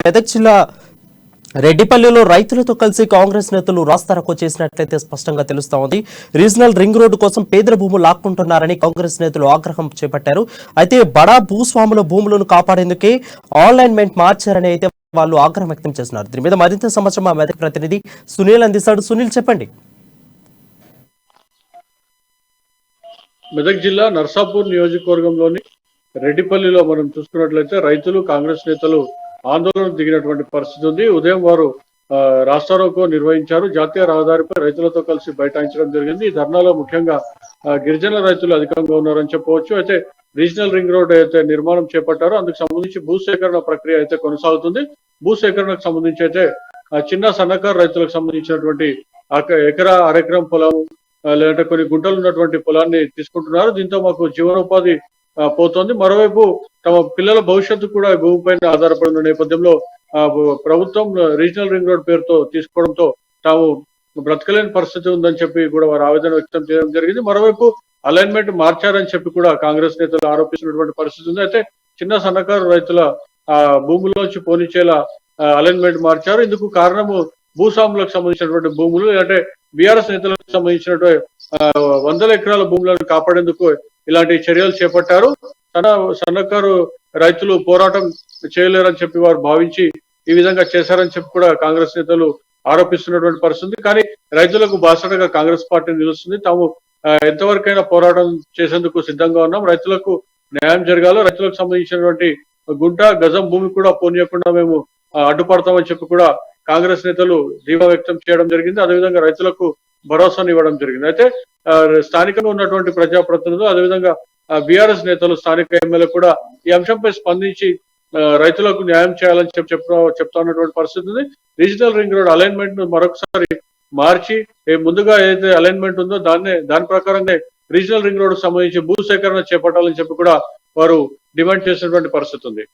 మెదక్ జిల్లా రెడ్డిపల్లిలో రైతులతో కలిసి కాంగ్రెస్ నేతలు రాస్తారోకో చేసినట్లయితే స్పష్టంగా తెలుస్తా ఉంది. రీజనల్ రింగ్ రోడ్డు కోసం పేదల భూములు లాక్కుంటున్నారని కాంగ్రెస్ నేతలు ఆగ్రహం చేపట్టారు. అయితే బడా భూస్వాముల భూములను కాపాడేందుకే అలైన్మెంట్ మార్చారని అయితే వాళ్ళు ఆగ్రహం వ్యక్తం చేస్తున్నారు. దీని మీద మరింత సమాచారం మా మెదక్ ప్రతినిధి సునీల్ అందిస్తాడు. సునీల్, చెప్పండి. మెదక్ జిల్లా నర్సాపూర్ నియోజకవర్గంలోని రెడ్డిపల్లిలో మనం చూసుకున్నట్లయితే రైతులు కాంగ్రెస్ నేతలు ఆందోళన దిగినటువంటి పరిస్థితి ఉంది. ఉదయం వారు రాస్తారోకో నిర్వహించారు. జాతీయ రహదారిపై రైతులతో కలిసి బైఠాయించడం జరిగింది. ఈ ధర్నాలో ముఖ్యంగా గిరిజన రైతులు అధికంగా ఉన్నారని చెప్పవచ్చు. అయితే రీజనల్ రింగ్ రోడ్ అయితే నిర్మాణం చేపట్టారో అందుకు సంబంధించి భూసేకరణ ప్రక్రియ అయితే కొనసాగుతుంది. భూసేకరణకు సంబంధించి అయితే చిన్న సన్నకారు రైతులకు సంబంధించినటువంటి ఎకరా అరెకరం పొలం లేదంటే కొన్ని గుంటలు ఉన్నటువంటి పొలాన్ని తీసుకుంటున్నారు. దీంతో మాకు జీవనోపాధి పోతోంది. మరోవైపు తమ పిల్లల భవిష్యత్తు కూడా భూమిపైన ఆధారపడిన నేపథ్యంలో ప్రభుత్వం రీజనల్ రింగ్ రోడ్ పేరుతో తీసుకోవడంతో తాము బ్రతకలేని పరిస్థితి ఉందని చెప్పి కూడా వారు ఆవేదన వ్యక్తం చేయడం జరిగింది. మరోవైపు అలైన్మెంట్ మార్చారని చెప్పి కూడా కాంగ్రెస్ నేతలు ఆరోపిస్తున్నటువంటి పరిస్థితి ఉంది. అయితే చిన్న సన్నకారు రైతుల భూముల్లోంచి పోనిచ్చేలా అలైన్మెంట్ మార్చారు. ఇందుకు కారణము భూస్వాములకు సంబంధించినటువంటి భూములు, లేదంటే బీఆర్ఎస్ నేతలకు సంబంధించినటువంటి వందల ఎకరాల భూములను కాపాడేందుకు ఇలాంటి చర్యలు చేపట్టారు. సన్నకారు రైతులు పోరాటం చేయలేరని చెప్పి వారు భావించి ఈ విధంగా చేశారని చెప్పి కూడా కాంగ్రెస్ నేతలు ఆరోపిస్తున్నటువంటి పరిస్థితి. కానీ రైతులకు బాసటగా కాంగ్రెస్ పార్టీ నిలుస్తుంది. తాము ఎంతవరకైనా పోరాటం చేసేందుకు సిద్ధంగా ఉన్నాం. రైతులకు న్యాయం జరగాలో, రైతులకు సంబంధించినటువంటి గుంట గజం భూమి కూడా పోనీయకుండా మేము అడ్డుపడతామని చెప్పి కూడా కాంగ్రెస్ నేతలు ధీమా వ్యక్తం చేయడం జరిగింది. అదేవిధంగా రైతులకు భరోసాను ఇవ్వడం జరిగింది. అయితే స్థానికంగా ఉన్నటువంటి ప్రజాప్రతినిధులు, అదేవిధంగా బీఆర్ఎస్ నేతలు, స్థానిక ఎమ్మెల్యే కూడా ఈ అంశంపై స్పందించి రైతులకు న్యాయం చేయాలని చెప్తా ఉన్నటువంటి పరిస్థితి ఉంది. రీజనల్ రింగ్ రోడ్ అలైన్మెంట్ ను మరొకసారి మార్చి ముందుగా ఏదైతే అలైన్మెంట్ ఉందో దాని ప్రకారంగా రీజనల్ రింగ్ రోడ్ సంబంధించి భూసేకరణ చేపట్టాలని చెప్పి కూడా వారు డిమాండ్ చేసినటువంటి పరిస్థితి ఉంది.